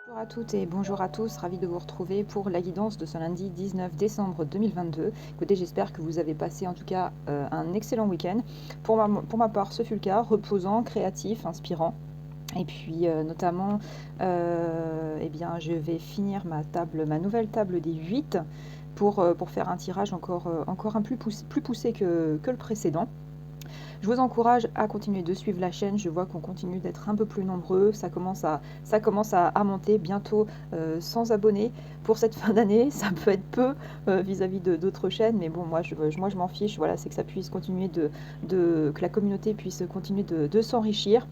Bonjour à toutes et bonjour à tous, ravi de vous retrouver pour la guidance de ce lundi 19 décembre 2022. Écoutez, j'espère que vous avez passé en tout cas un excellent week-end. Pour ma part, ce fut le cas, reposant, créatif, inspirant. Et puis notamment, eh bien, je vais finir ma nouvelle table des 8 pour faire un tirage encore un plus poussé que le précédent. Je vous encourage à continuer de suivre la chaîne. Je vois qu'on continue d'être un peu plus nombreux. Ça commence à monter bientôt 100 abonnés pour cette fin d'année. Ça peut être peu vis-à-vis de d'autres chaînes, mais bon, moi je m'en fiche. Voilà, c'est que ça puisse continuer que la communauté puisse continuer de s'enrichir.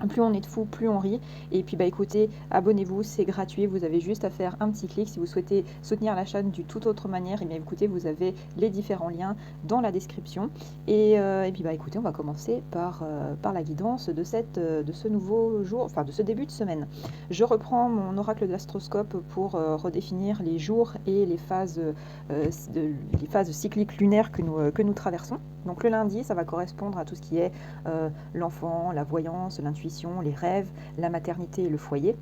Plus on est de fous, plus on rit. Et puis bah écoutez, abonnez-vous, c'est gratuit. Vous avez juste à faire un petit clic. Si vous souhaitez soutenir la chaîne d'une toute autre manière, et bien écoutez, vous avez les différents liens dans la description. Et puis bah écoutez, on va commencer par la guidance de ce nouveau jour, enfin de ce début de semaine. Je reprends mon oracle de l'astroscope pour redéfinir les jours et les phases cycliques lunaires que nous traversons. Donc le lundi, ça va correspondre à tout ce qui est l'enfant, la voyance, l'intuition, les rêves, la maternité et le foyer.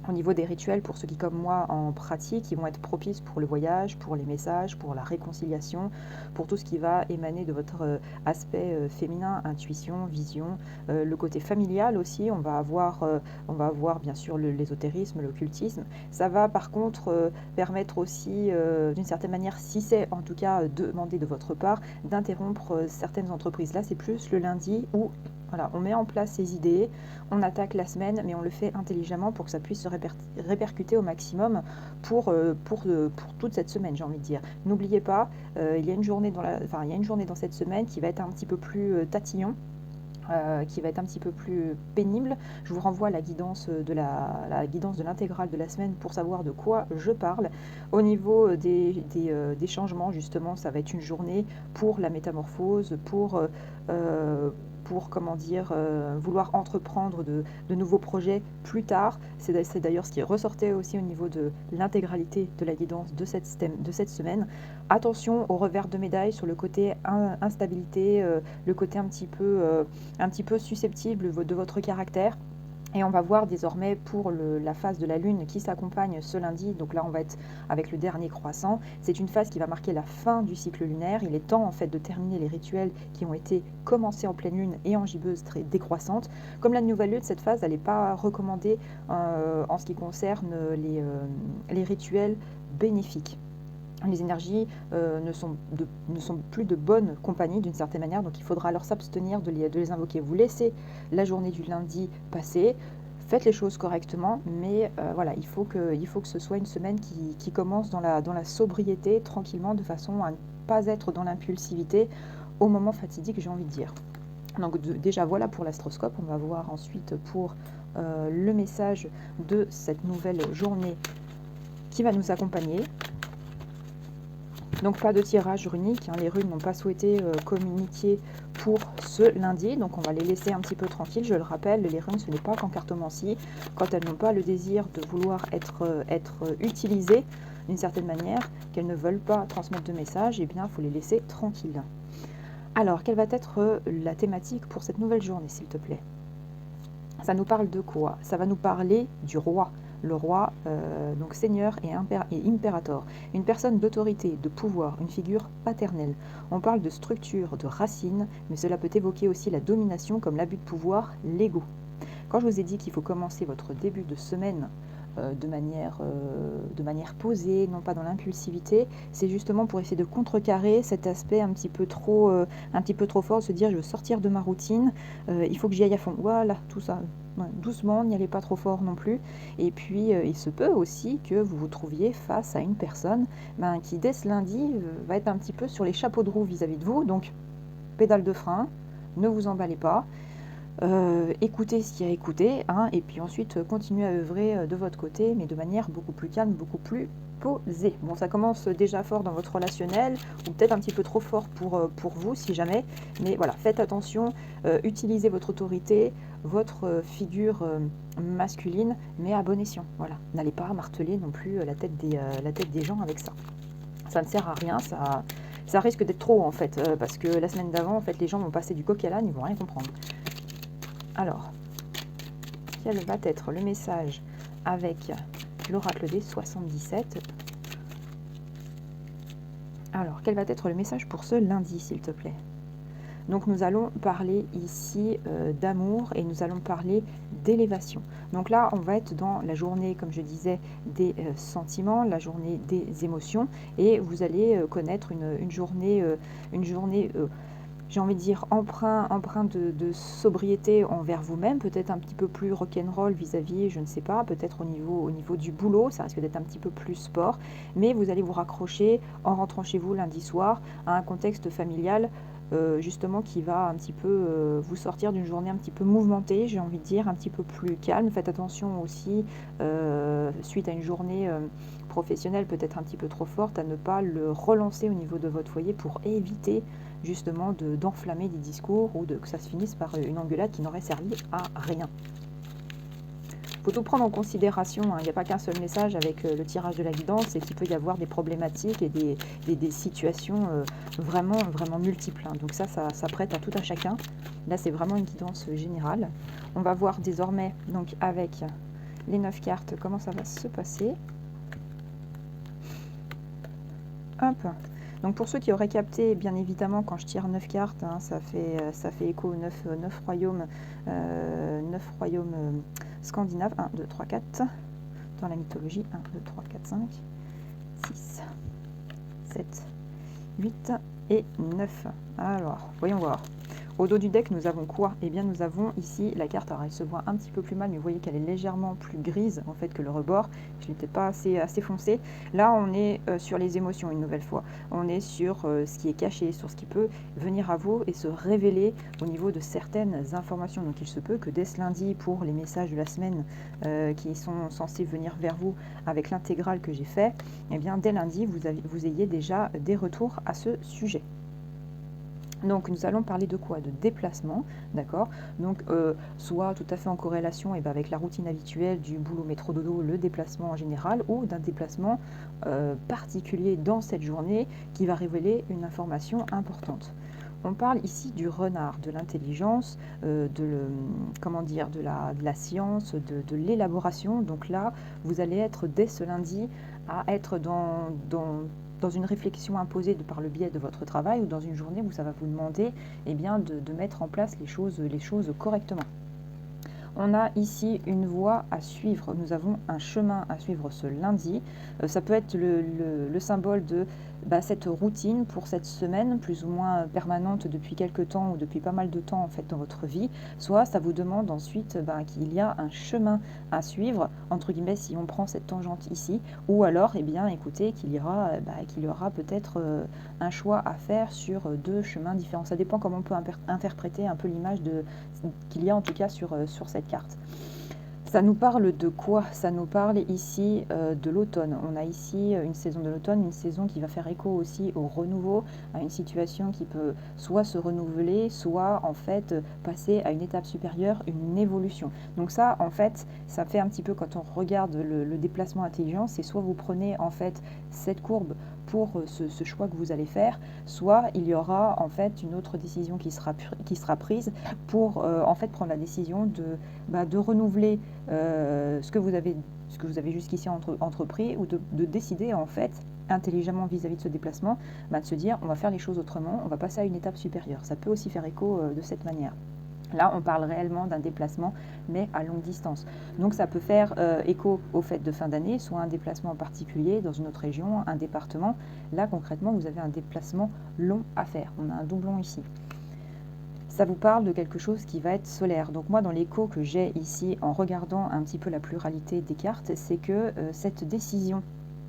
Au niveau des rituels, pour ceux qui, comme moi, en pratiquent, ils vont être propices pour le voyage, pour les messages, pour la réconciliation, pour tout ce qui va émaner de votre aspect féminin, intuition, vision. Le côté familial aussi, on va avoir bien sûr l'ésotérisme, l'occultisme. Ça va par contre permettre aussi, d'une certaine manière, si c'est en tout cas demandé de votre part, d'interrompre certaines entreprises. Là, c'est plus le lundi où voilà, on met en place ses idées, on attaque la semaine, mais on le fait intelligemment pour que ça puisse se répercuter au maximum pour toute cette semaine, j'ai envie de dire. N'oubliez pas, il y a une journée dans cette semaine qui va être un petit peu plus tatillon. Qui va être un petit peu plus pénible. Je vous renvoie à la guidance la guidance de l'intégrale de la semaine pour savoir de quoi je parle. Au niveau des changements, justement, ça va être une journée pour la métamorphose, pour comment dire, vouloir entreprendre de nouveaux projets plus tard. C'est d'ailleurs ce qui ressortait aussi au niveau de l'intégralité de la guidance de cette semaine. Attention au revers de médaille sur le côté instabilité, le côté un petit peu susceptible de votre caractère. Et on va voir désormais pour la phase de la Lune qui s'accompagne ce lundi, donc là on va être avec le dernier croissant, c'est une phase qui va marquer la fin du cycle lunaire. Il est temps en fait de terminer les rituels qui ont été commencés en pleine Lune et en gibbeuse très décroissante. Comme la nouvelle Lune, cette phase elle n'est pas recommandée en ce qui concerne les rituels bénéfiques. Les énergies ne sont plus de bonne compagnie d'une certaine manière, donc il faudra alors s'abstenir de les invoquer. Vous laissez la journée du lundi passer, faites les choses correctement, mais voilà, il faut que ce soit une semaine qui commence dans la sobriété, tranquillement, de façon à ne pas être dans l'impulsivité au moment fatidique, j'ai envie de dire. Donc déjà voilà pour l'astroscope, on va voir ensuite pour le message de cette nouvelle journée qui va nous accompagner. Donc pas de tirage runique, hein, les runes n'ont pas souhaité communiquer pour ce lundi, donc on va les laisser un petit peu tranquilles. Je le rappelle, les runes ce n'est pas qu'en cartomancie, quand elles n'ont pas le désir de vouloir être utilisées d'une certaine manière, qu'elles ne veulent pas transmettre de message, eh bien il faut les laisser tranquilles. Alors, quelle va être la thématique pour cette nouvelle journée, s'il te plaît? Ça nous parle de quoi? Ça va nous parler du roi. Le roi, donc seigneur et impérator, une personne d'autorité, de pouvoir, une figure paternelle. On parle de structure, de racines, mais cela peut évoquer aussi la domination comme l'abus de pouvoir, l'ego. Quand je vous ai dit qu'il faut commencer votre début de semaine de manière posée, non pas dans l'impulsivité, c'est justement pour essayer de contrecarrer cet aspect un petit peu trop fort, de se dire je veux sortir de ma routine, il faut que j'y aille à fond. Voilà, tout ça. Ouais, doucement, n'y allez pas trop fort non plus. Et puis, il se peut aussi que vous vous trouviez face à une personne qui, dès ce lundi, va être un petit peu sur les chapeaux de roue vis-à-vis de vous. Donc, pédale de frein, ne vous emballez pas. Écoutez ce qu'il y a à écouter, hein, et puis ensuite continuez à œuvrer de votre côté, mais de manière beaucoup plus calme, beaucoup plus posée. Bon, ça commence déjà fort dans votre relationnel, ou peut-être un petit peu trop fort pour vous, si jamais, mais voilà, faites attention, utilisez votre autorité, votre figure masculine, mais à bon escient. Voilà, n'allez pas marteler non plus la tête des gens avec ça. Ça ne sert à rien, ça risque d'être trop en fait, parce que la semaine d'avant, en fait, les gens vont passer du coq à l'âne, ils vont rien comprendre. Alors, quel va être le message avec avec l'oracle des 77. Alors, quel va être le message pour ce lundi, s'il te plaît? Donc nous allons parler ici d'amour et nous allons parler d'élévation. Donc là, on va être dans la journée, comme je disais, des sentiments, la journée des émotions, et vous allez connaître une journée, j'ai envie de dire, empreinte de sobriété envers vous-même, peut-être un petit peu plus rock'n'roll vis-à-vis, je ne sais pas, peut-être au niveau du boulot, ça risque d'être un petit peu plus sport, mais vous allez vous raccrocher en rentrant chez vous lundi soir à un contexte familial justement qui va un petit peu vous sortir d'une journée un petit peu mouvementée, j'ai envie de dire, un petit peu plus calme. Faites attention aussi, suite à une journée professionnelle peut-être un petit peu trop forte, à ne pas le relancer au niveau de votre foyer pour éviter justement d'enflammer des discours ou que ça se finisse par une engueulade qui n'aurait servi à rien. Il faut tout prendre en considération, hein. Il n'y a pas qu'un seul message avec le tirage de la guidance, c'est qu'il peut y avoir des problématiques et des situations vraiment, vraiment multiples, hein. Donc ça prête à tout un chacun. Là, c'est vraiment une guidance générale. On va voir désormais, donc avec les 9 cartes, comment ça va se passer. Hop. Donc pour ceux qui auraient capté, bien évidemment, quand je tire 9 cartes, hein, ça fait écho aux 9 royaumes, 9 royaumes scandinaves. 1, 2, 3, 4. Dans la mythologie, 1, 2, 3, 4, 5, 6, 7, 8 et 9. Alors, voyons voir. Au dos du deck, nous avons quoi? Eh bien, nous avons ici la carte, alors elle se voit un petit peu plus mal, mais vous voyez qu'elle est légèrement plus grise en fait que le rebord. Je ne l'ai peut-être pas assez foncé. Là, on est sur les émotions une nouvelle fois. On est sur ce qui est caché, sur ce qui peut venir à vous et se révéler au niveau de certaines informations. Donc, il se peut que dès ce lundi, pour les messages de la semaine qui sont censés venir vers vous avec l'intégrale que j'ai fait, eh bien, dès lundi, vous ayez déjà des retours à ce sujet. Donc nous allons parler de quoi? De déplacement, d'accord? Donc soit tout à fait en corrélation avec la routine habituelle du boulot métro dodo, le déplacement en général, ou d'un déplacement particulier dans cette journée qui va révéler une information importante. On parle ici du renard, de l'intelligence, de la science, de l'élaboration. Donc là, vous allez être dès ce lundi à être dans une réflexion imposée par le biais de votre travail ou dans une journée où ça va vous demander de mettre en place les choses correctement. On a ici une voie à suivre, nous avons un chemin à suivre ce lundi. Ça peut être le symbole de cette routine pour cette semaine plus ou moins permanente depuis quelques temps ou depuis pas mal de temps en fait dans votre vie. Soit ça vous demande ensuite qu'il y a un chemin à suivre, entre guillemets, si on prend cette tangente ici, ou alors écoutez qu'il y aura peut-être un choix à faire sur deux chemins différents. Ça dépend comment on peut interpréter un peu l'image qu'il y a en tout cas sur cette carte. Ça nous parle de quoi? Ça nous parle ici de l'automne. On a ici une saison de l'automne, une saison qui va faire écho aussi au renouveau, à une situation qui peut soit se renouveler, soit en fait passer à une étape supérieure, une évolution. Donc ça, en fait, ça fait un petit peu quand on regarde le déplacement intelligent, c'est soit vous prenez en fait cette courbe pour ce choix que vous allez faire, soit il y aura en fait une autre décision qui sera prise pour en fait prendre la décision de renouveler ce que vous avez jusqu'ici entrepris, ou de décider en fait intelligemment vis-à-vis de ce déplacement, de se dire on va faire les choses autrement, on va passer à une étape supérieure. Ça peut aussi faire écho de cette manière. Là, on parle réellement d'un déplacement, mais à longue distance. Donc ça peut faire écho aux fêtes de fin d'année, soit un déplacement en particulier dans une autre région, un département. Là, concrètement, vous avez un déplacement long à faire. On a un doublon ici. Ça vous parle de quelque chose qui va être solaire. Donc moi, dans l'écho que j'ai ici, en regardant un petit peu la pluralité des cartes, c'est que cette décision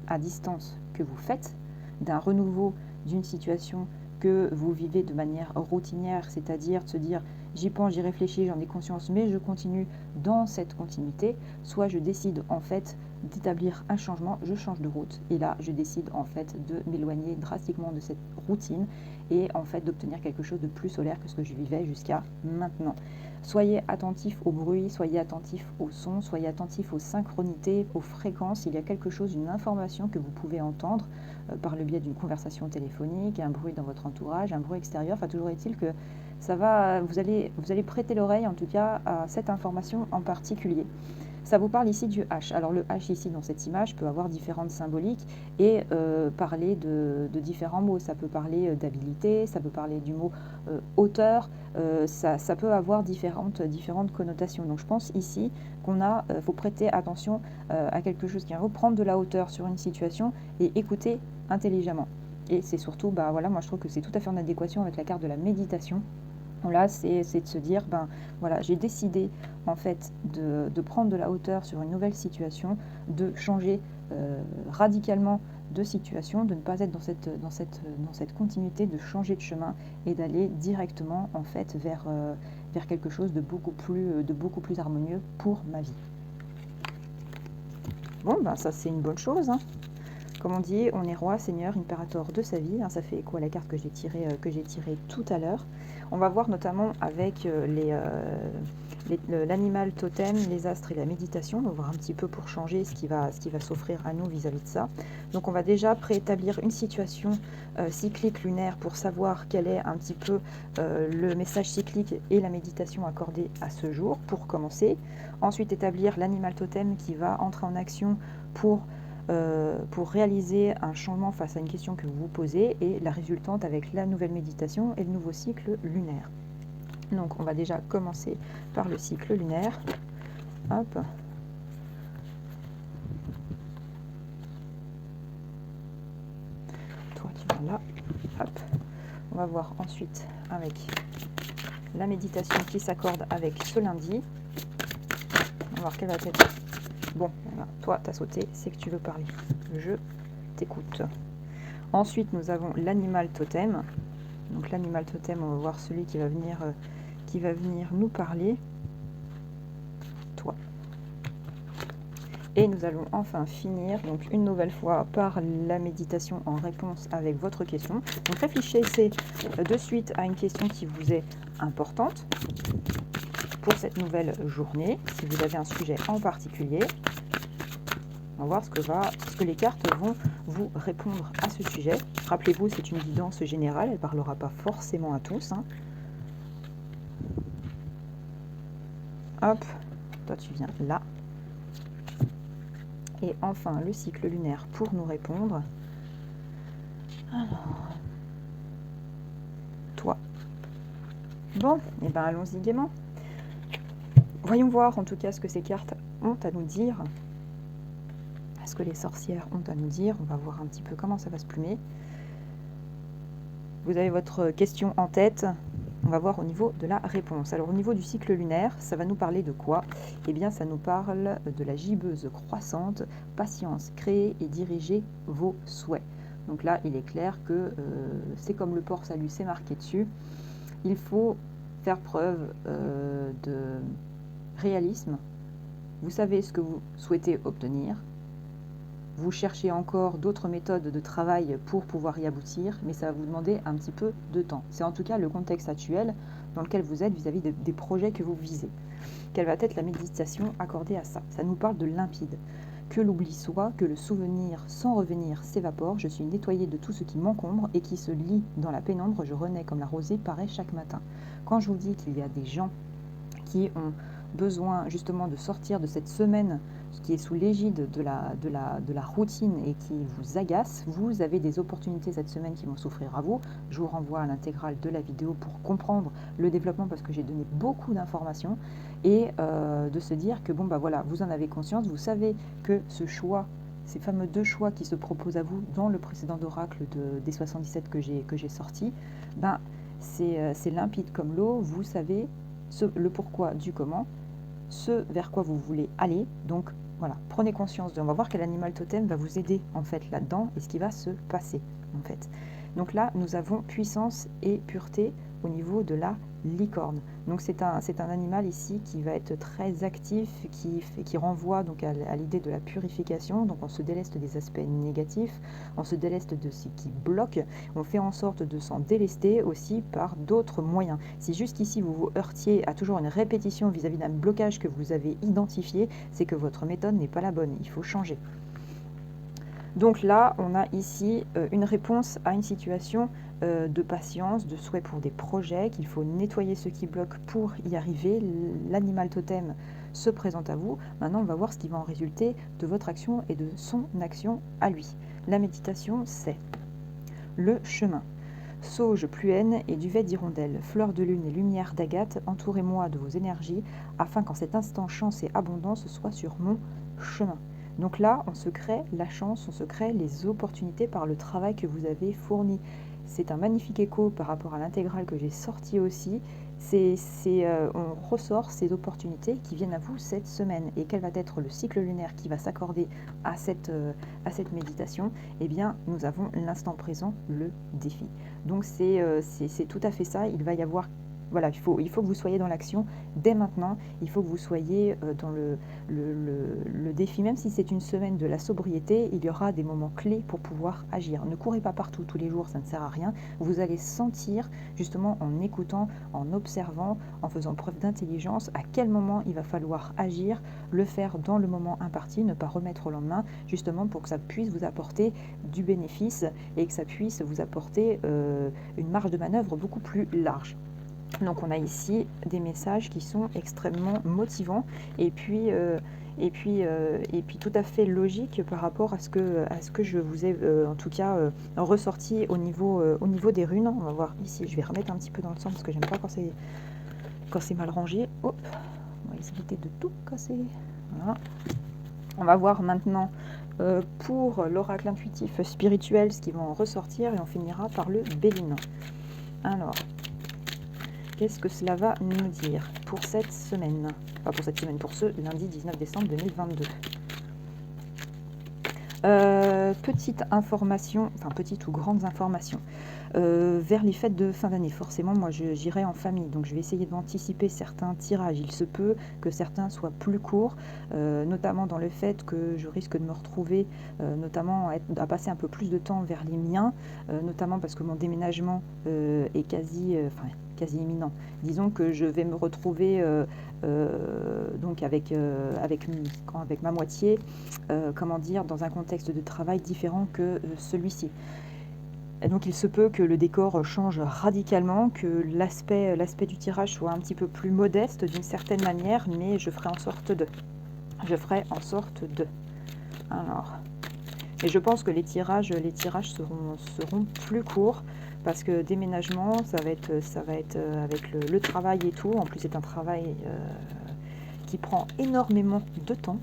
à distance que vous faites, d'un renouveau d'une situation que vous vivez de manière routinière, c'est-à-dire de se dire j'y pense, j'y réfléchis, j'en ai conscience, mais je continue dans cette continuité, soit je décide en fait d'établir un changement, je change de route, et là je décide en fait de m'éloigner drastiquement de cette routine et en fait d'obtenir quelque chose de plus solaire que ce que je vivais jusqu'à maintenant. Soyez attentifs au bruit, soyez attentifs au son, soyez attentifs aux synchronités, aux fréquences. Il y a quelque chose, une information que vous pouvez entendre par le biais d'une conversation téléphonique, un bruit dans votre entourage, un bruit extérieur. Enfin, toujours est-il que vous allez prêter l'oreille en tout cas à cette information en particulier. Ça vous parle ici du H. Alors le H ici dans cette image peut avoir différentes symboliques et parler de différents mots. Ça peut parler d'habilité, ça peut parler du mot hauteur, ça peut avoir différentes connotations. Donc je pense ici faut prêter attention à quelque chose qui va prendre de la hauteur sur une situation et écouter intelligemment. Et c'est surtout, voilà, moi je trouve que c'est tout à fait en adéquation avec la carte de la méditation. Là, c'est de se dire, voilà, j'ai décidé en fait de prendre de la hauteur sur une nouvelle situation, de changer radicalement de situation, de ne pas être dans cette continuité, de changer de chemin et d'aller directement en fait vers quelque chose de beaucoup plus harmonieux pour ma vie. Bon, ça c'est une bonne chose, hein. Comme on dit, on est roi, seigneur, impérator de sa vie. Ça fait écho à la carte que j'ai tirée tout à l'heure. On va voir notamment avec l'animal totem, les astres et la méditation. On va voir un petit peu pour changer ce qui va s'offrir à nous vis-à-vis de ça. Donc on va déjà préétablir une situation cyclique lunaire pour savoir quel est un petit peu le message cyclique et la méditation accordée à ce jour pour commencer. Ensuite établir l'animal totem qui va entrer en action pour réaliser un changement face à une question que vous vous posez et la résultante avec la nouvelle méditation et le nouveau cycle lunaire. Donc on va déjà commencer par le cycle lunaire. Hop. Toi tu vas là. Hop. On va voir ensuite avec la méditation qui s'accorde avec ce lundi. On va voir quelle va être. Bon, toi, tu as sauté, c'est que tu veux parler. Je t'écoute. Ensuite, nous avons l'animal totem. Donc l'animal totem, on va voir celui qui va venir nous parler. Toi. Et nous allons enfin finir, donc une nouvelle fois, par la méditation en réponse avec votre question. Donc réfléchissez de suite à une question qui vous est importante pour cette nouvelle journée, si vous avez un sujet en particulier. On va voir ce que les cartes vont vous répondre à ce sujet. Rappelez-vous, c'est une guidance générale, elle ne parlera pas forcément à tous, hein. Hop, toi tu viens là. Et enfin, le cycle lunaire pour nous répondre. Alors, toi. Bon, et allons-y gaiement. Voyons voir en tout cas ce que ces cartes ont à nous dire. Ce que les sorcières ont à nous dire. On va voir un petit peu comment ça va se plumer. Vous avez votre question en tête. On va voir au niveau de la réponse. Alors au niveau du cycle lunaire, ça va nous parler de quoi? Eh bien ça nous parle de la gibbeuse croissante, patience, créer et diriger vos souhaits. Donc là, il est clair que c'est comme le port salut, c'est marqué dessus. Il faut faire preuve de réalisme. Vous savez ce que vous souhaitez obtenir. Vous cherchez encore d'autres méthodes de travail pour pouvoir y aboutir, mais ça va vous demander un petit peu de temps. C'est en tout cas le contexte actuel dans lequel vous êtes vis-à-vis des projets que vous visez. Quelle va être la méditation accordée à ça? Ça nous parle de limpide. Que l'oubli soit, que le souvenir sans revenir s'évapore. Je suis nettoyée de tout ce qui m'encombre et qui se lie dans la pénombre. Je renais comme la rosée paraît chaque matin. Quand je vous dis qu'il y a des gens qui ont besoin justement de sortir de cette semaine qui est sous l'égide de la routine et qui vous agace, vous avez des opportunités cette semaine qui vont s'offrir à vous. Je vous renvoie à l'intégrale de la vidéo pour comprendre le développement parce que j'ai donné beaucoup d'informations et de se dire que voilà, vous en avez conscience, vous savez que ce choix, ces fameux 2 choix qui se proposent à vous dans le précédent oracle des 77 que j'ai sorti, c'est limpide comme l'eau, vous savez le pourquoi du comment, ce vers quoi vous voulez aller. Donc voilà, prenez conscience on va voir quel animal totem va vous aider en fait là-dedans et ce qui va se passer en fait. Donc là, nous avons puissance et pureté au niveau de la licorne. Donc c'est un animal ici qui va être très actif, qui renvoie donc à l'idée de la purification. Donc on se déleste des aspects négatifs, on se déleste de ce qui bloque, on fait en sorte de s'en délester aussi par d'autres moyens. Si jusqu'ici vous vous heurtiez à toujours une répétition vis-à-vis d'un blocage que vous avez identifié, c'est que votre méthode n'est pas la bonne, il faut changer. Donc là, on a ici une réponse à une situation de patience, de souhait pour des projets, qu'il faut nettoyer ce qui bloque pour y arriver. L'animal totem se présente à vous. Maintenant, on va voir ce qui va en résulter de votre action et de son action à lui. La méditation, c'est le chemin. Sauge, pluène et duvet d'hirondelle, fleurs de lune et lumière d'agate, entourez-moi de vos énergies, afin qu'en cet instant chance et abondance soit sur mon chemin. Donc là, on se crée la chance, on se crée les opportunités par le travail que vous avez fourni. C'est un magnifique écho par rapport à l'intégrale que j'ai sorti aussi. On ressort ces opportunités qui viennent à vous cette semaine. Et quel va être le cycle lunaire qui va s'accorder à cette méditation? Eh bien, nous avons l'instant présent, le défi. Donc c'est tout à fait ça. Il va y avoir, voilà, il faut que vous soyez dans l'action dès maintenant. Il faut que vous soyez dans le défi, même si c'est une semaine de la sobriété, il y aura des moments clés pour pouvoir agir. Ne courez pas partout tous les jours, ça ne sert à rien. Vous allez sentir justement en écoutant, en observant, en faisant preuve d'intelligence, à quel moment il va falloir agir, le faire dans le moment imparti, ne pas remettre au lendemain, justement pour que ça puisse vous apporter du bénéfice et que ça puisse vous apporter une marge de manœuvre beaucoup plus large. Donc on a ici des messages qui sont extrêmement motivants et puis tout à fait logiques par rapport à ce que je vous ai en tout cas ressorti au niveau des runes. On va voir ici, je vais remettre un petit peu dans le sens parce que j'aime pas quand c'est mal rangé. Hop, on va éviter de tout casser. Voilà. On va voir maintenant pour l'oracle intuitif spirituel ce qui va en ressortir et on finira par le Béline. Alors, qu'est-ce que cela va nous dire pour cette semaine? Enfin, pour cette semaine, pour ce lundi 19 décembre 2022. Petite information, enfin petite ou grande information, vers les fêtes de fin d'année. Forcément, moi j'irai en famille, donc je vais essayer d'anticiper certains tirages. Il se peut que certains soient plus courts, notamment dans le fait que je risque de me retrouver, notamment à passer un peu plus de temps vers les miens, notamment parce que mon déménagement est quasi imminent. Disons que je vais me retrouver donc avec ma moitié, dans un contexte de travail différent que celui-ci. Et donc il se peut que le décor change radicalement, que l'aspect du tirage soit un petit peu plus modeste d'une certaine manière, mais je ferai en sorte de. Alors, et je pense que les tirages seront plus courts parce que déménagement, ça va être avec le travail et tout. En plus, c'est un travail qui prend énormément de temps.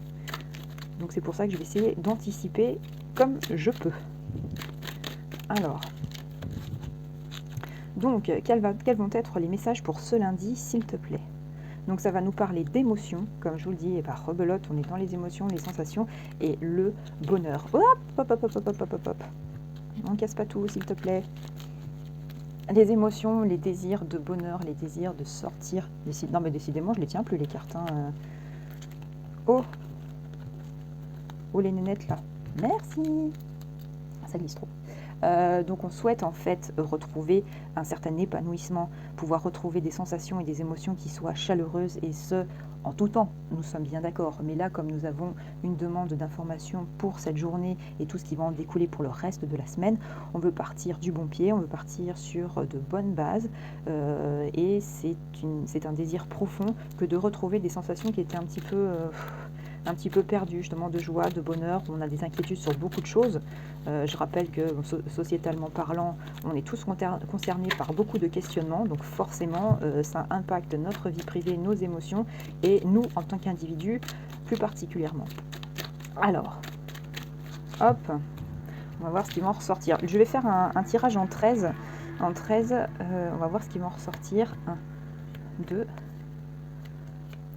Donc c'est pour ça que je vais essayer d'anticiper comme je peux. Alors, donc, quels vont être les messages pour ce lundi, s'il te plaît? Donc ça va nous parler d'émotions, comme je vous le dis, et par rebelote, on est dans les émotions, les sensations et le bonheur. Hop, hop, hop, hop, hop, hop, hop, hop. On casse pas tout, s'il te plaît. Les émotions, les désirs de bonheur, les désirs de sortir. Non mais décidément, je les tiens plus les cartes. Oh, les nénettes là. Merci. Ça glisse trop. Donc on souhaite en fait retrouver un certain épanouissement, pouvoir retrouver des sensations et des émotions qui soient chaleureuses et ce, en tout temps, nous sommes bien d'accord. Mais là, comme nous avons une demande d'information pour cette journée et tout ce qui va en découler pour le reste de la semaine, on veut partir du bon pied, on veut partir sur de bonnes bases et c'est un désir profond que de retrouver des sensations qui étaient un petit peu perdu, justement de joie, de bonheur. On a des inquiétudes sur beaucoup de choses. Je rappelle que sociétalement parlant, on est tous concernés par beaucoup de questionnements, donc forcément ça impacte notre vie privée, nos émotions et nous en tant qu'individus plus particulièrement. Alors, hop, on va voir ce qui va en ressortir. Je vais faire un tirage en 13. En 13, on va voir ce qui va en ressortir. 1, 2,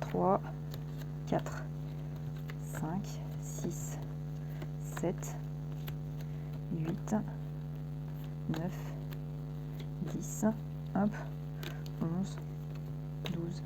3, 4. 5, 6, 7, 8, 9, 10, hop, 11, 12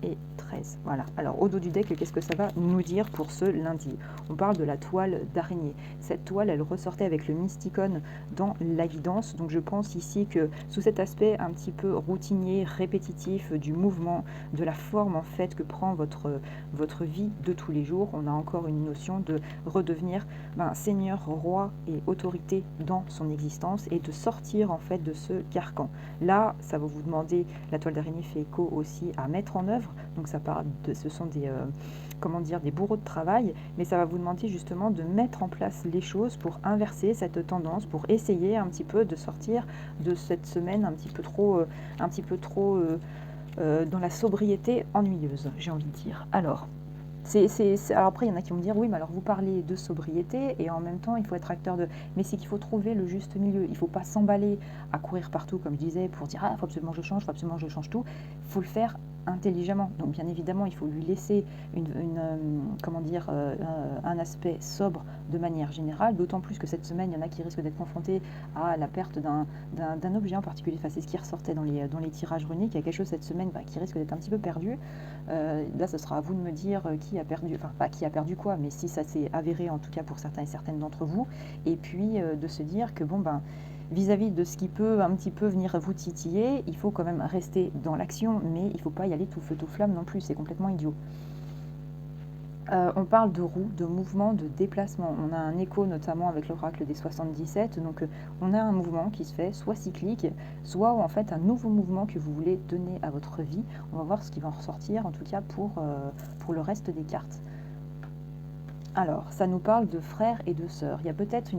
et 13. Voilà. Alors, au dos du deck, qu'est-ce que ça va nous dire pour ce lundi? On parle de la toile d'araignée. Cette toile, elle ressortait avec le mysticone dans la guidance. Donc, je pense ici que sous cet aspect un petit peu routinier, répétitif, du mouvement, de la forme en fait que prend votre vie de tous les jours, on a encore une notion de redevenir seigneur, roi et autorité dans son existence et de sortir en fait de ce carcan. Là, ça va vous demander, la toile d'araignée fait écho aussi à mettre en œuvre, donc ça part de, ce sont des, des bourreaux de travail, mais ça va vous demander justement de mettre en place les choses pour inverser cette tendance, pour essayer un petit peu de sortir de cette semaine un petit peu trop dans la sobriété ennuyeuse, j'ai envie de dire. Alors, alors après, il y en a qui vont me dire, oui, mais alors vous parlez de sobriété et en même temps, il faut être acteur de... Mais c'est qu'il faut trouver le juste milieu. Il ne faut pas s'emballer à courir partout, comme je disais, pour dire, ah, il faut absolument que je change, il faut absolument que je change tout. Il faut le faire intelligemment. Donc, bien évidemment, il faut lui laisser un aspect sobre de manière générale, d'autant plus que cette semaine, il y en a qui risquent d'être confrontés à la perte d'un objet en particulier. Enfin, c'est ce qui ressortait dans les tirages runiques. Il y a quelque chose cette semaine qui risque d'être un petit peu perdu. Là, ce sera à vous de me dire qui a perdu, enfin pas qui a perdu quoi, mais si ça s'est avéré en tout cas pour certains et certaines d'entre vous, et puis de se dire que vis-à-vis de ce qui peut un petit peu venir vous titiller, il faut quand même rester dans l'action, mais il ne faut pas y aller tout feu tout flamme non plus, c'est complètement idiot. On parle de roue, de mouvement, de déplacement. On a un écho notamment avec l'oracle des 77. Donc on a un mouvement qui se fait soit cyclique, soit en fait un nouveau mouvement que vous voulez donner à votre vie. On va voir ce qui va en ressortir en tout cas pour le reste des cartes. Alors, ça nous parle de frères et de sœurs. Il y a peut-être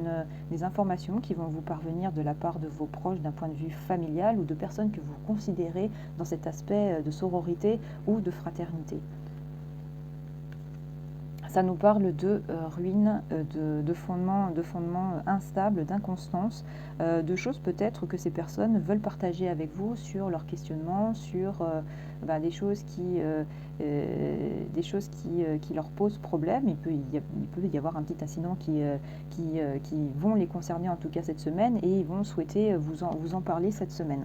des informations qui vont vous parvenir de la part de vos proches d'un point de vue familial ou de personnes que vous considérez dans cet aspect de sororité ou de fraternité. Ça nous parle de ruines, de fondements instables, d'inconstance, de choses peut-être que ces personnes veulent partager avec vous sur leurs questionnements, sur des choses qui leur posent problème. Il peut y avoir un petit incident qui vont les concerner en tout cas cette semaine et ils vont souhaiter vous en parler cette semaine.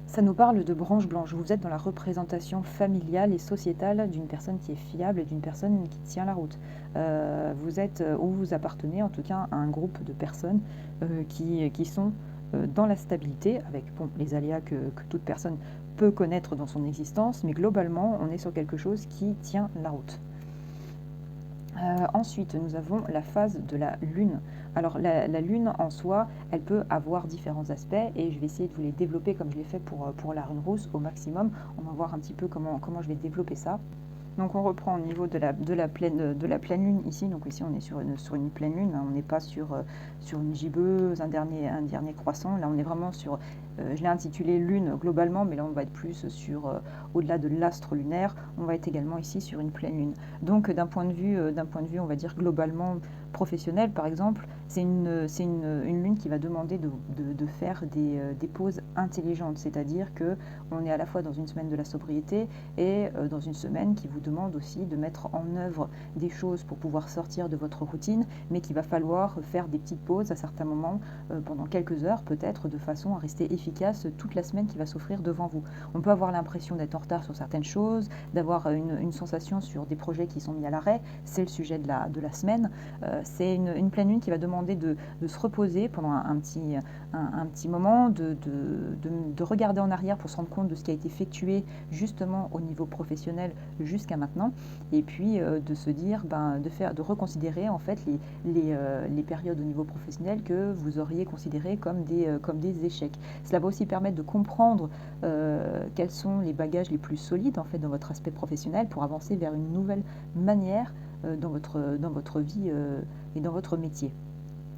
Ça nous parle de branche blanche. Vous êtes dans la représentation familiale et sociétale d'une personne qui est fiable et d'une personne qui tient la route. Vous appartenez en tout cas à un groupe de personnes qui sont dans la stabilité, avec les aléas que toute personne peut connaître dans son existence, mais globalement, on est sur quelque chose qui tient la route. Ensuite, nous avons la phase de la Lune. Alors, la Lune, en soi, elle peut avoir différents aspects et je vais essayer de vous les développer comme je l'ai fait pour la Lune rousse au maximum. On va voir un petit peu comment je vais développer ça. Donc, on reprend au niveau de la pleine Lune ici. Donc, ici, on est sur une pleine Lune. Hein. On n'est pas sur une gibbeuse, un dernier croissant. Là, on est vraiment sur... je l'ai intitulé Lune globalement, mais là, on va être plus sur... au-delà de l'astre lunaire, on va être également ici sur une pleine Lune. Donc, d'un point de vue, on va dire globalement professionnel, par exemple, c'est une Lune qui va demander de faire des pauses intelligentes. C'est-à-dire qu'on est à la fois dans une semaine de la sobriété et dans une semaine qui vous demande aussi de mettre en œuvre des choses pour pouvoir sortir de votre routine, mais qu'il va falloir faire des petites pauses à certains moments, pendant quelques heures peut-être, de façon à rester efficace toute la semaine qui va s'offrir devant vous. On peut avoir l'impression d'être en retard sur certaines choses, d'avoir une sensation sur des projets qui sont mis à l'arrêt, c'est le sujet de la semaine. C'est une pleine lune qui va demander de se reposer pendant un petit moment, de regarder en arrière pour se rendre compte de ce qui a été effectué justement au niveau professionnel jusqu'à maintenant, et puis de se dire, de reconsidérer en fait les périodes au niveau professionnel que vous auriez considérées comme des échecs. Cela va aussi permettre de comprendre quels sont les bagages les plus solides en fait dans votre aspect professionnel pour avancer vers une nouvelle manière dans votre vie et dans votre métier.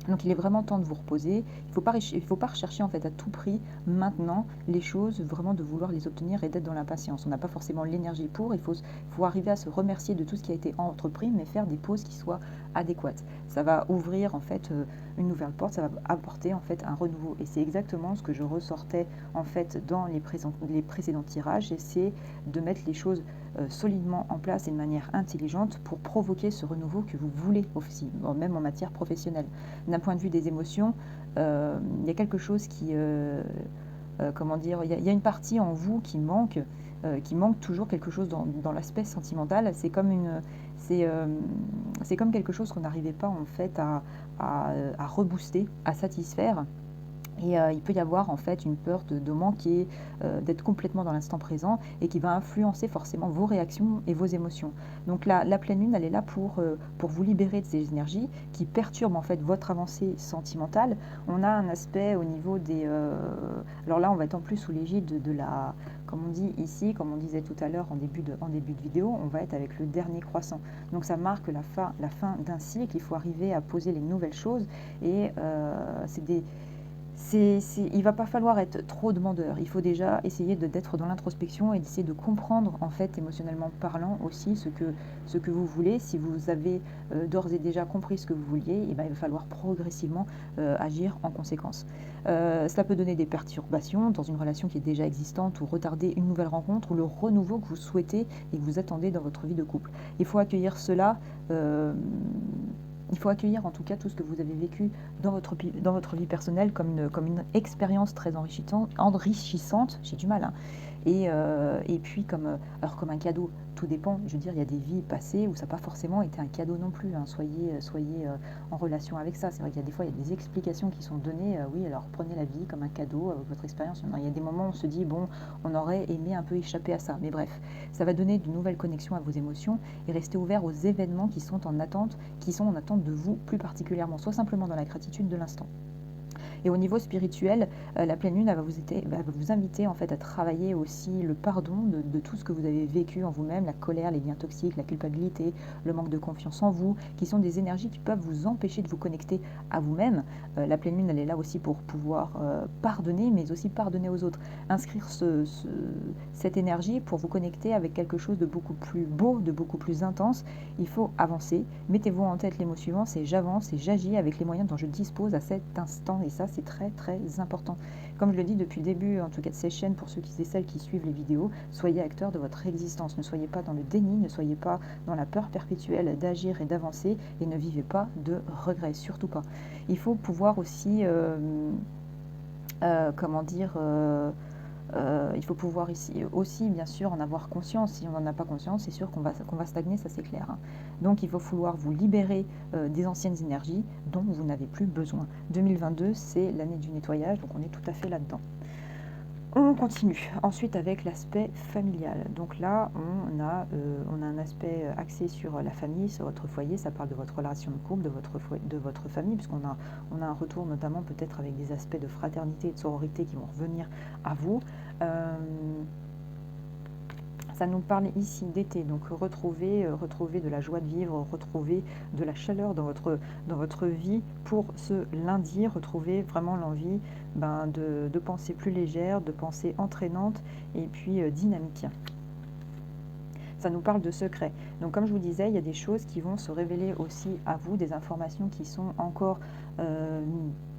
Donc il est vraiment temps de vous reposer. Il ne faut pas rechercher en fait à tout prix maintenant les choses, vraiment de vouloir les obtenir et d'être dans l'impatience. On n'a pas forcément l'énergie pour, il faut arriver à se remercier de tout ce qui a été entrepris, mais faire des pauses qui soient adéquates. Ça va ouvrir en fait une nouvelle porte, ça va apporter en fait un renouveau. Et c'est exactement ce que je ressortais en fait dans les précédents tirages, et c'est de mettre les choses solidement en place et de manière intelligente pour provoquer ce renouveau que vous voulez aussi, même en matière professionnelle. D'un point de vue des émotions, il y a quelque chose qui comment dire, il y a une partie en vous qui manque toujours quelque chose dans l'aspect sentimental. C'est comme quelque chose qu'on n'arrivait pas en fait à rebooster, à satisfaire. Et il peut y avoir en fait une peur de manquer, d'être complètement dans l'instant présent et qui va influencer forcément vos réactions et vos émotions. Donc la pleine lune, elle est là pour vous libérer de ces énergies qui perturbent en fait votre avancée sentimentale. On a un aspect au niveau des... alors là, on va être en plus sous l'égide de la... Comme on dit ici, comme on disait tout à l'heure en début de vidéo, on va être avec le dernier croissant. Donc ça marque la fin d'un cycle, il faut arriver à poser les nouvelles choses et c'est des il ne va pas falloir être trop demandeur. Il faut déjà essayer d'être dans l'introspection et d'essayer de comprendre, en fait, émotionnellement parlant aussi, ce que vous voulez. Si vous avez d'ores et déjà compris ce que vous vouliez, eh ben, il va falloir progressivement agir en conséquence. Cela peut donner des perturbations dans une relation qui est déjà existante ou retarder une nouvelle rencontre ou le renouveau que vous souhaitez et que vous attendez dans votre vie de couple. Il faut accueillir cela. Il faut accueillir en tout cas tout ce que vous avez vécu dans votre vie personnelle comme une expérience très enrichissante, j'ai du mal, hein. Et puis comme un cadeau, tout dépend, je veux dire, il y a des vies passées où ça n'a pas forcément été un cadeau non plus, hein. Soyez en relation avec ça. C'est vrai qu'il y a des fois, il y a des explications qui sont données, oui, alors prenez la vie comme un cadeau, votre expérience. Il y a des moments où on se dit, bon, on aurait aimé un peu échapper à ça, mais bref, ça va donner de nouvelles connexions à vos émotions et restez ouvert aux événements qui sont en attente de vous plus particulièrement, soit simplement dans la gratitude de l'instant. Et au niveau spirituel, la pleine lune elle va vous inviter en fait à travailler aussi le pardon de tout ce que vous avez vécu en vous-même, la colère, les liens toxiques, la culpabilité, le manque de confiance en vous, qui sont des énergies qui peuvent vous empêcher de vous connecter à vous-même. La pleine lune, elle est là aussi pour pouvoir pardonner, mais aussi pardonner aux autres. Inscrire cette énergie pour vous connecter avec quelque chose de beaucoup plus beau, de beaucoup plus intense. Il faut avancer. Mettez-vous en tête les mots suivants, c'est j'avance et j'agis avec les moyens dont je dispose à cet instant. Et ça, c'est très très important. Comme je le dis depuis le début, en tout cas de ces chaînes, pour ceux et celles qui suivent les vidéos, soyez acteurs de votre existence. Ne soyez pas dans le déni, ne soyez pas dans la peur perpétuelle d'agir et d'avancer et ne vivez pas de regrets, surtout pas. Il faut pouvoir aussi, il faut pouvoir ici aussi, bien sûr, en avoir conscience. Si on n'en a pas conscience, c'est sûr qu'on va stagner, ça c'est clair, hein. Donc il faut vouloir vous libérer des anciennes énergies dont vous n'avez plus besoin. 2022, c'est l'année du nettoyage, donc on est tout à fait là-dedans. On continue ensuite avec l'aspect familial. Donc là, on a un aspect axé sur la famille, sur votre foyer. Ça parle de votre relation de couple, de votre famille, puisqu'on a un retour notamment peut-être avec des aspects de fraternité et de sororité qui vont revenir à vous. Ça nous parle ici d'été, donc retrouver de la joie de vivre, retrouver de la chaleur dans votre vie pour ce lundi, retrouver vraiment l'envie de pensées plus légères, de pensées entraînantes et puis dynamiques. Ça nous parle de secrets. Donc comme je vous disais, il y a des choses qui vont se révéler aussi à vous, des informations qui sont encore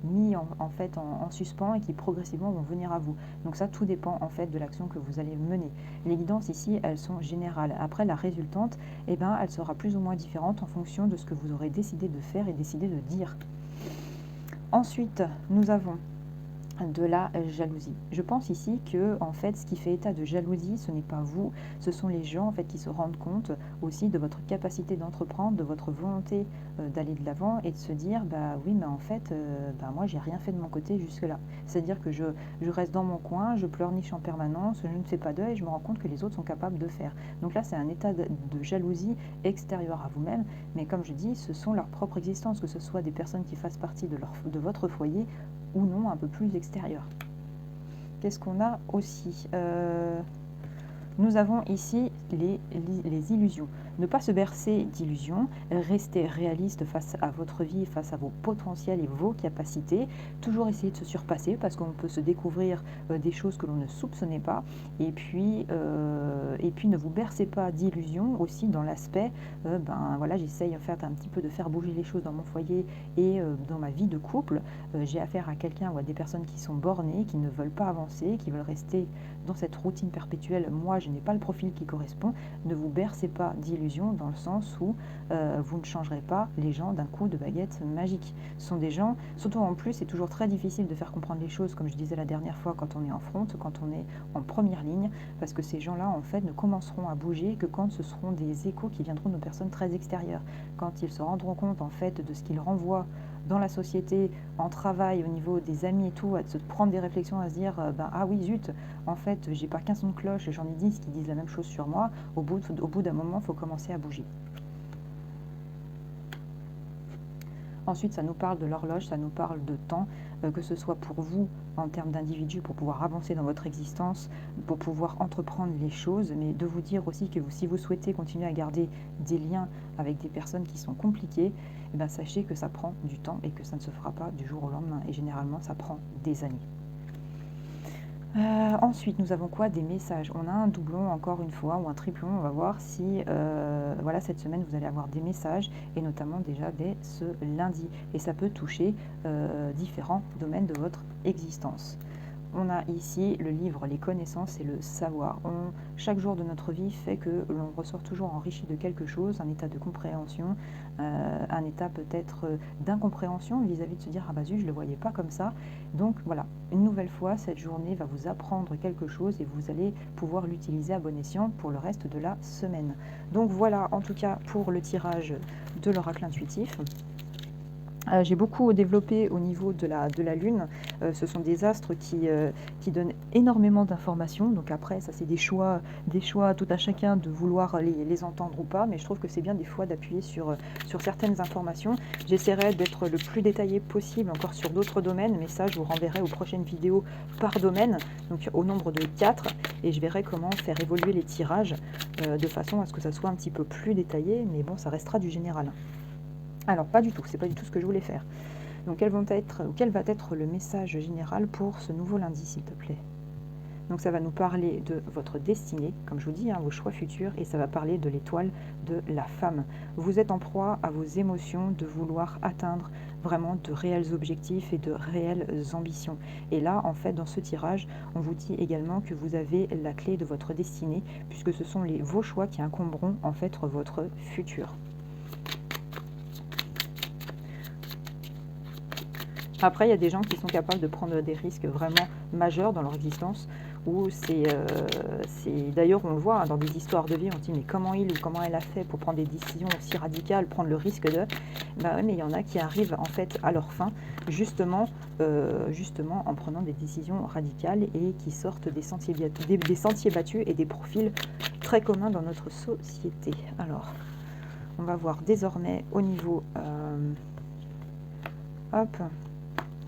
mis en suspens et qui progressivement vont venir à vous. Donc ça, tout dépend en fait de l'action que vous allez mener. Les guidances ici, elles sont générales. Après, la résultante, elle sera plus ou moins différente en fonction de ce que vous aurez décidé de faire et décidé de dire. Ensuite, nous avons de la jalousie. Je pense ici que en fait ce qui fait état de jalousie, ce n'est pas vous, ce sont les gens en fait qui se rendent compte aussi de votre capacité d'entreprendre, de votre volonté d'aller de l'avant et de se dire oui mais en fait moi j'ai rien fait de mon côté jusque là. C'est-à-dire que je reste dans mon coin, je pleurniche en permanence, je ne fais pas d'œil et je me rends compte que les autres sont capables de faire. Donc là c'est un état de jalousie extérieur à vous-même, mais comme je dis, ce sont leur propre existence, que ce soit des personnes qui fassent partie de votre foyer ou non, un peu plus extérieur. Qu'est-ce qu'on a aussi nous avons ici les illusions. Ne pas se bercer d'illusions, rester réaliste face à votre vie, face à vos potentiels et vos capacités. Toujours essayer de se surpasser parce qu'on peut se découvrir des choses que l'on ne soupçonnait pas. Et puis ne vous bercez pas d'illusions aussi dans l'aspect, j'essaye en fait un petit peu de faire bouger les choses dans mon foyer et dans ma vie de couple. J'ai affaire à quelqu'un ou à des personnes qui sont bornées, qui ne veulent pas avancer, qui veulent rester dans cette routine perpétuelle. Moi, je n'ai pas le profil qui correspond, ne vous bercez pas d'illusions dans le sens où vous ne changerez pas les gens d'un coup de baguette magique. Ce sont des gens, surtout en plus, c'est toujours très difficile de faire comprendre les choses, comme je disais la dernière fois, quand on est en front, quand on est en première ligne, parce que ces gens-là, en fait, ne commenceront à bouger que quand ce seront des échos qui viendront de personnes très extérieures, quand ils se rendront compte, en fait, de ce qu'ils renvoient dans la société, en travail, au niveau des amis et tout, à se prendre des réflexions, à se dire ah oui zut, en fait j'ai pas qu'un son de cloche, j'en ai 10 qui disent la même chose sur moi, au bout d'un moment il faut commencer à bouger. Ensuite, ça nous parle de l'horloge, ça nous parle de temps, que ce soit pour vous en termes d'individu, pour pouvoir avancer dans votre existence, pour pouvoir entreprendre les choses, mais de vous dire aussi que si vous souhaitez continuer à garder des liens avec des personnes qui sont compliquées, eh bien, sachez que ça prend du temps et que ça ne se fera pas du jour au lendemain. Et généralement, ça prend des années. Ensuite, nous avons quoi? Des messages. On a un doublon encore une fois ou un triplon. On va voir si voilà, cette semaine vous allez avoir des messages et notamment déjà dès ce lundi. Et ça peut toucher différents domaines de votre existence. On a ici le livre, les connaissances et le savoir. Chaque jour de notre vie fait que l'on ressort toujours enrichi de quelque chose, un état de compréhension, un état peut-être d'incompréhension vis-à-vis de se dire « Ah bah zut, je ne le voyais pas comme ça ». Donc voilà, une nouvelle fois, cette journée va vous apprendre quelque chose et vous allez pouvoir l'utiliser à bon escient pour le reste de la semaine. Donc voilà, en tout cas, pour le tirage de l'oracle intuitif. J'ai beaucoup développé au niveau de la Lune. Ce sont des astres qui donnent énormément d'informations. Donc après, ça c'est des choix tout à chacun de vouloir les entendre ou pas. Mais je trouve que c'est bien des fois d'appuyer sur certaines informations. J'essaierai d'être le plus détaillé possible encore sur d'autres domaines. Mais ça, je vous renverrai aux prochaines vidéos par domaine, donc au nombre de 4. Et je verrai comment faire évoluer les tirages de façon à ce que ça soit un petit peu plus détaillé. Mais bon, ça restera du général. Alors pas du tout, c'est pas du tout ce que je voulais faire. Donc quel va être le message général pour ce nouveau lundi, s'il te plaît? Donc ça va nous parler de votre destinée, comme je vous dis, vos choix futurs, et ça va parler de l'étoile de la femme. Vous êtes en proie à vos émotions de vouloir atteindre vraiment de réels objectifs et de réelles ambitions. Et là, en fait, dans ce tirage, on vous dit également que vous avez la clé de votre destinée, puisque ce sont vos choix qui incomberont en fait votre futur. Après, il y a des gens qui sont capables de prendre des risques vraiment majeurs dans leur existence, où d'ailleurs on le voit dans des histoires de vie, on se dit mais comment il ou comment elle a fait pour prendre des décisions aussi radicales, prendre le risque de... Ben ouais, mais il y en a qui arrivent en fait à leur fin, justement en prenant des décisions radicales et qui sortent des sentiers battus et des profils très communs dans notre société. Alors, on va voir désormais au niveau... hop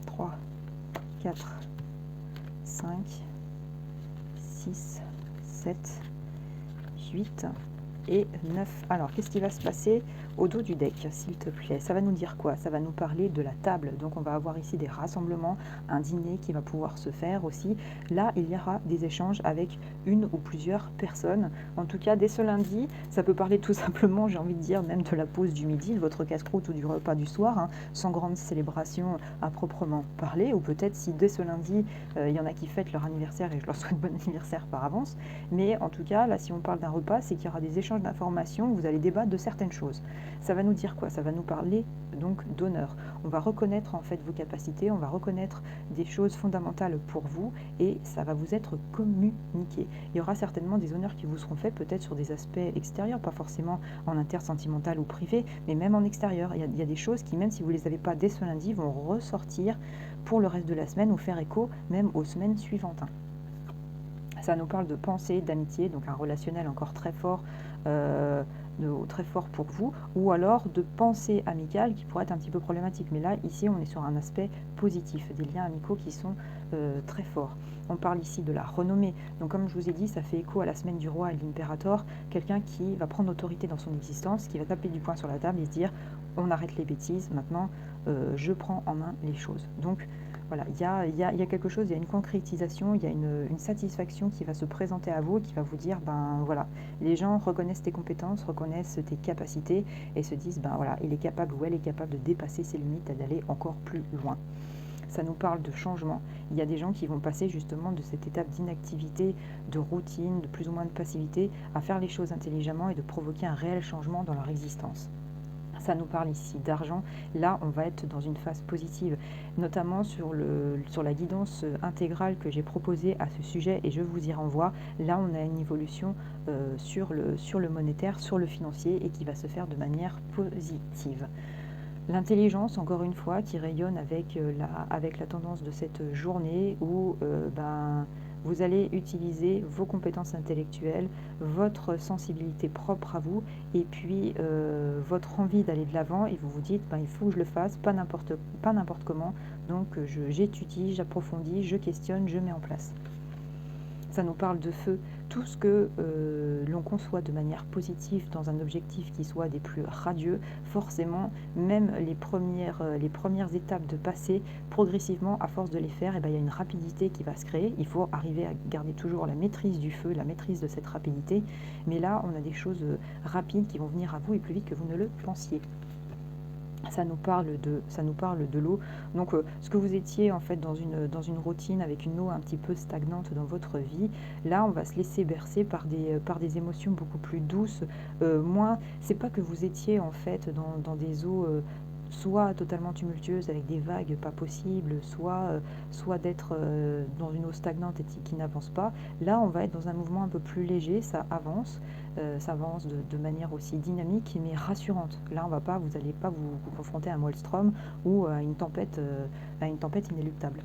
3, 4, 5, 6, 7, 8 et 9. Alors, qu'est-ce qui va se passer au dos du deck, s'il te plaît? Ça va nous dire quoi? Ça va nous parler de la table. Donc, on va avoir ici des rassemblements, un dîner qui va pouvoir se faire aussi. Là, il y aura des échanges avec une ou plusieurs personnes. En tout cas, dès ce lundi, ça peut parler tout simplement, j'ai envie de dire, même de la pause du midi, de votre casse-croûte ou du repas du soir, sans grande célébration à proprement parler. Ou peut-être si dès ce lundi, il y en a qui fêtent leur anniversaire et je leur souhaite bon anniversaire par avance. Mais en tout cas, là, si on parle d'un repas, c'est qu'il y aura des échanges d'informations, vous allez débattre de certaines choses. Ça va nous dire quoi? Ça va nous parler donc d'honneur. On va reconnaître en fait vos capacités, on va reconnaître des choses fondamentales pour vous et ça va vous être communiqué. Il y aura certainement des honneurs qui vous seront faits peut-être sur des aspects extérieurs, pas forcément en intersentimental ou privé, mais même en extérieur. Il y a des choses qui, même si vous ne les avez pas dès ce lundi, vont ressortir pour le reste de la semaine ou faire écho même aux semaines suivantes. Ça nous parle de pensée, d'amitié, donc un relationnel encore très fort pour vous, ou alors de pensée amicale qui pourrait être un petit peu problématique. Mais là, ici, on est sur un aspect positif, des liens amicaux qui sont très forts. On parle ici de la renommée. Donc comme je vous ai dit, ça fait écho à la semaine du roi et de l'impérator, quelqu'un qui va prendre autorité dans son existence, qui va taper du poing sur la table et se dire on arrête les bêtises, maintenant je prends en main les choses. Donc voilà, il y a quelque chose, il y a une concrétisation, il y a une satisfaction qui va se présenter à vous, qui va vous dire, ben voilà, les gens reconnaissent tes compétences, reconnaissent tes capacités et se disent, ben voilà, il est capable ou elle est capable de dépasser ses limites et d'aller encore plus loin. Ça nous parle de changement. Il y a des gens qui vont passer justement de cette étape d'inactivité, de routine, de plus ou moins de passivité, à faire les choses intelligemment et de provoquer un réel changement dans leur existence. Ça nous parle ici d'argent. Là, on va être dans une phase positive, notamment sur la guidance intégrale que j'ai proposée à ce sujet et je vous y renvoie. Là, on a une évolution sur le monétaire, sur le financier et qui va se faire de manière positive. L'intelligence, encore une fois, qui rayonne avec la tendance de cette journée où vous allez utiliser vos compétences intellectuelles, votre sensibilité propre à vous et puis votre envie d'aller de l'avant et vous vous dites il faut que je le fasse, pas n'importe comment. Donc j'étudie, j'approfondis, je questionne, je mets en place. Ça nous parle de feu. Tout ce que l'on conçoit de manière positive dans un objectif qui soit des plus radieux, forcément, même les premières étapes de passer, progressivement, à force de les faire, il y a une rapidité qui va se créer. Il faut arriver à garder toujours la maîtrise du feu, la maîtrise de cette rapidité. Mais là, on a des choses rapides qui vont venir à vous et plus vite que vous ne le pensiez. Ça nous parle de l'eau. Donc ce que vous étiez en fait dans une routine avec une eau un petit peu stagnante dans votre vie, là on va se laisser bercer par des émotions beaucoup plus douces. C'est pas que vous étiez en fait dans des eaux soit totalement tumultueuses avec des vagues pas possibles, soit d'être dans une eau stagnante et qui n'avance pas. Là on va être dans un mouvement un peu plus léger, ça avance de manière aussi dynamique mais rassurante. Là, vous n'allez pas vous confronter à un maelstrom ou à une tempête inéluctable.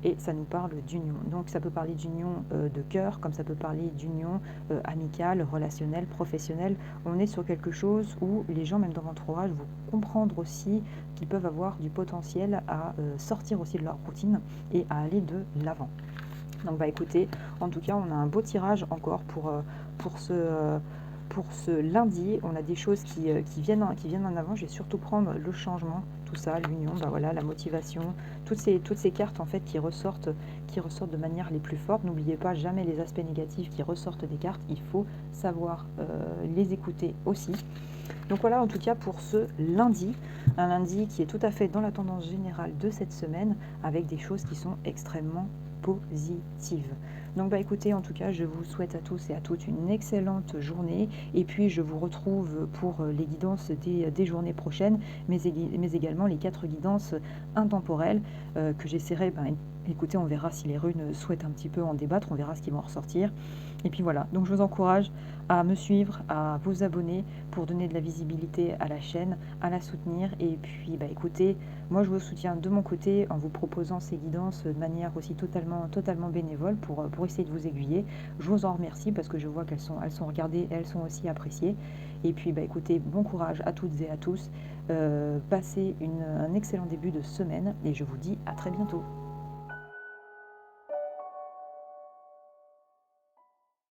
Et ça nous parle d'union. Donc ça peut parler d'union de cœur, comme ça peut parler d'union amicale, relationnelle, professionnelle. On est sur quelque chose où les gens, même dans votre entourage, vont comprendre aussi qu'ils peuvent avoir du potentiel à sortir aussi de leur routine et à aller de l'avant. Donc écoutez, en tout cas on a un beau tirage encore pour ce lundi. On a des choses qui viennent en avant. Je vais surtout prendre le changement, tout ça, l'union, la motivation, toutes ces cartes en fait qui ressortent de manière les plus fortes. N'oubliez pas jamais les aspects négatifs qui ressortent des cartes, il faut savoir les écouter aussi. Donc voilà en tout cas pour ce lundi, un lundi qui est tout à fait dans la tendance générale de cette semaine avec des choses qui sont extrêmement positive. Donc écoutez, en tout cas, je vous souhaite à tous et à toutes une excellente journée et puis je vous retrouve pour les guidances des journées prochaines, mais également les 4 guidances intemporelles que j'essaierai, écoutez, on verra si les runes souhaitent un petit peu en débattre, on verra ce qui va en ressortir. Et puis voilà, donc je vous encourage à me suivre, à vous abonner pour donner de la visibilité à la chaîne, à la soutenir. Et puis écoutez, moi je vous soutiens de mon côté en vous proposant ces guidances de manière aussi totalement bénévole pour essayer de vous aiguiller. Je vous en remercie parce que je vois qu'elles sont regardées, elles sont aussi appréciées. Et puis écoutez, bon courage à toutes et à tous. Passez un excellent début de semaine et je vous dis à très bientôt.